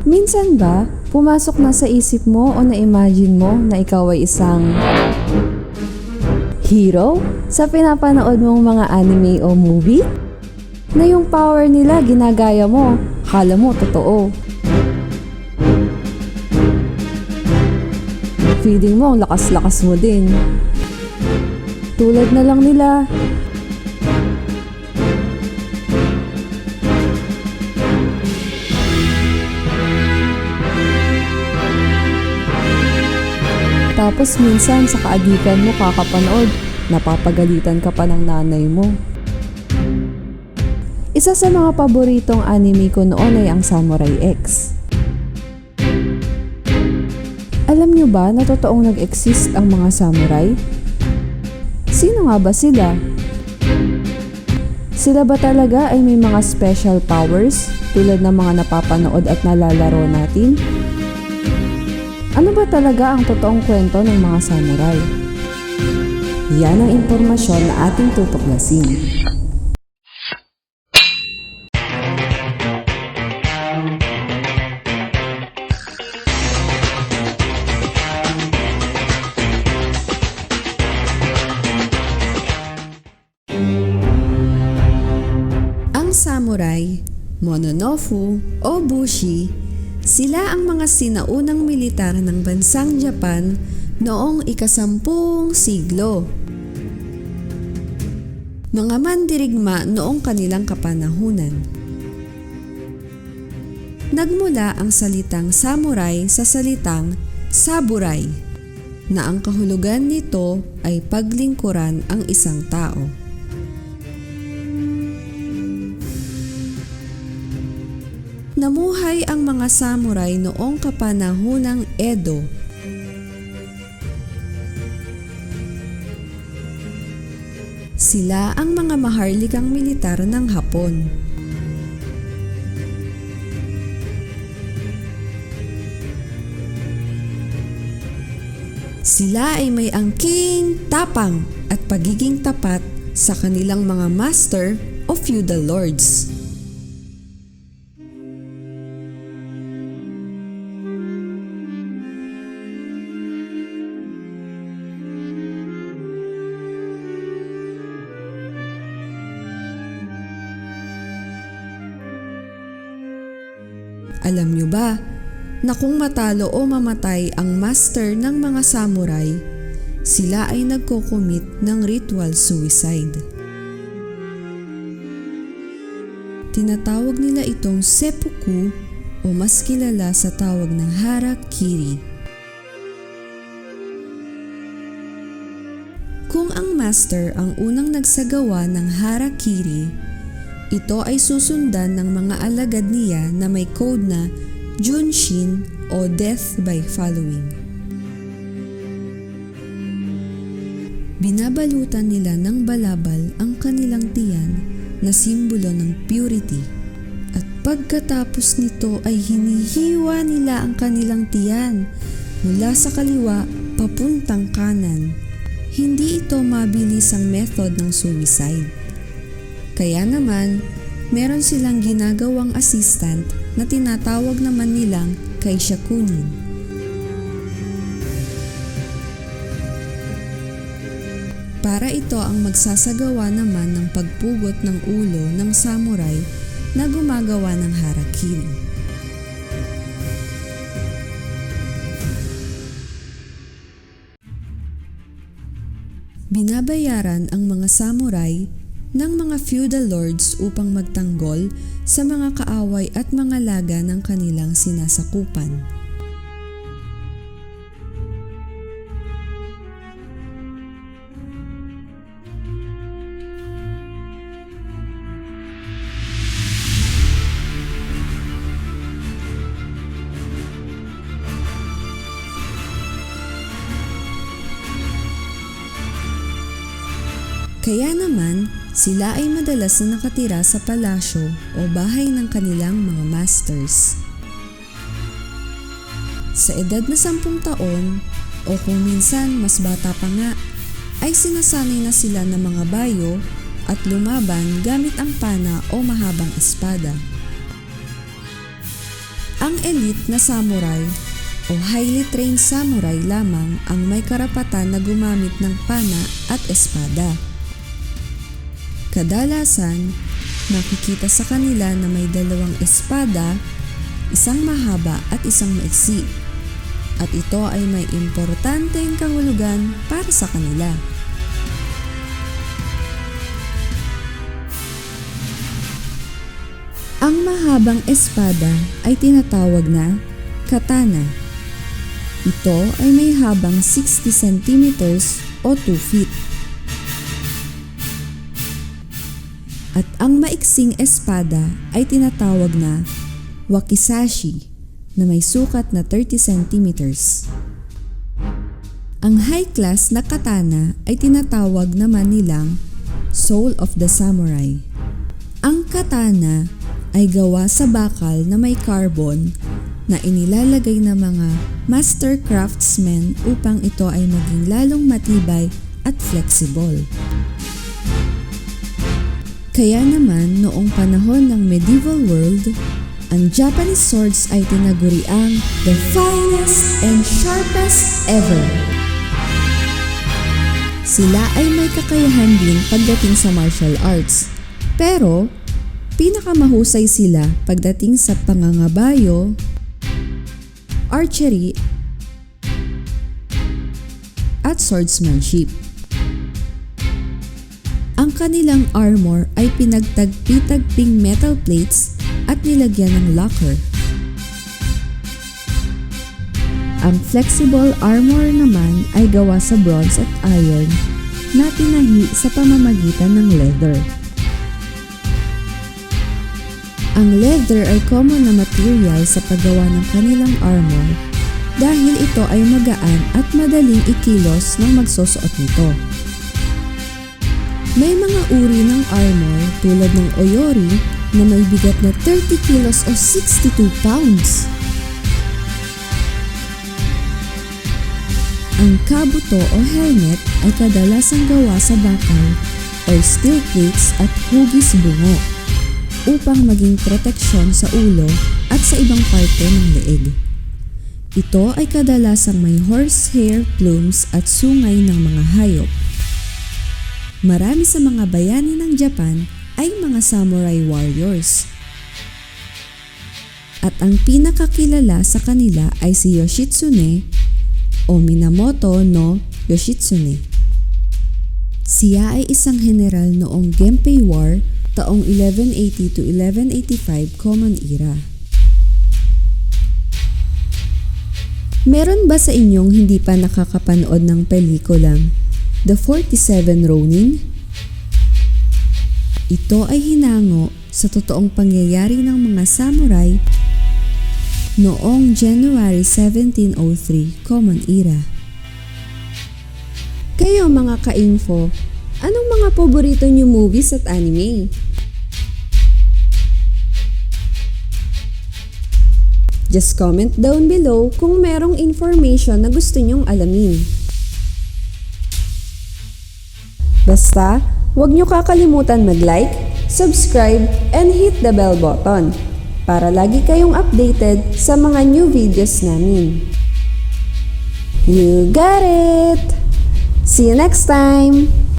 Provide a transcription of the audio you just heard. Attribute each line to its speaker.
Speaker 1: Minsan ba, pumasok na sa isip mo o na-imagine mo na ikaw ay isang hero sa pinapanood mong mga anime o movie? Na yung power nila ginagaya mo, akala mo totoo. Feeling mo ang lakas-lakas mo din. Tulad na lang nila. Tapos minsan sa kaadikan mo kakapanood, napapagalitan ka pa ng nanay mo. Isa sa mga paboritong anime ko noon ay ang Samurai X. Alam nyo ba na totoong nag-exist ang mga samurai? Sino nga ba sila? Sila ba talaga ay may mga special powers tulad ng mga napapanood at nalalaro natin? Ano ba talaga ang totoong kwento ng mga samurai? Yan ang impormasyon na ating tutuklasin. Ang samurai, mononofu o bushi, sila ang mga sinaunang militar ng bansang Japan noong ika-10 siglo. Mga mandirigma noong kanilang kapanahunan. Nagmula ang salitang samurai sa salitang saburai, na ang kahulugan nito ay paglingkuran ang isang tao. Namuhay ang mga samurai noong kapanahunang Edo. Sila ang mga maharlikang militar ng Hapon. Sila ay may angking, tapang at pagiging tapat sa kanilang mga master o feudal lords. Alam nyo ba na kung matalo o mamatay ang master ng mga samurai, sila ay nagko-commit ng ritual suicide. Tinatawag nila itong seppuku o mas kilala sa tawag ng harakiri. Kung ang master ang unang nagsagawa ng harakiri, ito ay susundan ng mga alagad niya na may code na Junshin o Death by Following. Binabalutan nila ng balabal ang kanilang tiyan na simbolo ng purity, at pagkatapos nito ay hinihiwa nila ang kanilang tiyan mula sa kaliwa papuntang kanan. Hindi ito mabilisang method ng suicide. Kaya naman, meron silang ginagawang assistant na tinatawag naman nilang kaishakunin. Para ito ang magsasagawa naman ng pagpugot ng ulo ng samurai na gumagawa ng harakiri. Binabayaran ang mga samurai ng mga feudal lords upang magtanggol sa mga kaaway at mga laga ng kanilang sinasakupan. Kaya naman, sila ay madalas na nakatira sa palasyo o bahay ng kanilang mga masters. Sa edad na 10 taon o kung minsan mas bata pa nga, ay sinasanay na sila ng mga bayo at lumaban gamit ang pana o mahabang espada. Ang elite na samurai o highly trained samurai lamang ang may karapatan na gumamit ng pana at espada. Kadalasan, nakikita sa kanila na may dalawang espada, isang mahaba at isang maiksi, at ito ay may importanteng kahulugan para sa kanila. Ang mahabang espada ay tinatawag na katana. Ito ay may habang 60 centimeters o 2 feet. At ang maiksing espada ay tinatawag na wakizashi na may sukat na 30 centimeters. Ang high class na katana ay tinatawag naman nilang soul of the samurai. Ang katana ay gawa sa bakal na may carbon na inilalagay ng mga master craftsmen upang ito ay maging lalong matibay at flexible. Kaya naman noong panahon ng medieval world, ang Japanese swords ay tinaguriang the finest and sharpest ever. Sila ay may kakayahan din pagdating sa martial arts, pero pinakamahusay sila pagdating sa pangangabayo, archery, at swordsmanship. Ang kanilang armor ay pinagtagpi-tagping metal plates at nilagyan ng lacquer. Ang flexible armor naman ay gawa sa bronze at iron na tinahi sa pamamagitan ng leather. Ang leather ay common na material sa paggawa ng kanilang armor dahil ito ay magaan at madaling ikilos ng magsusuot nito. May mga uri ng armor tulad ng oyori na may bigat na 30 kilos o 62 pounds. Ang kabuto o helmet ay kadalasang gawa sa bakal or steel plates at hugis bungo upang maging proteksyon sa ulo at sa ibang parte ng leeg. Ito ay kadalasang may horsehair plumes at sungay ng mga hayop. Marami sa mga bayani ng Japan ay mga samurai warriors. At ang pinakakilala sa kanila ay si Yoshitsune o Minamoto no Yoshitsune. Siya ay isang general noong Genpei War taong 1180 to 1185 Common Era. Meron ba sa inyong hindi pa nakakapanood ng pelikulang The 47 Ronin? Ito ay hinango sa totoong pangyayari ng mga samurai noong January 1703 Common Era. Kayo mga ka-info, anong mga paborito niyo movies at anime? Just comment down below kung merong information na gusto nyong alamin. Basta, huwag nyo kakalimutan mag-like, subscribe, and hit the bell button para lagi kayong updated sa mga new videos namin. You got it! See you next time!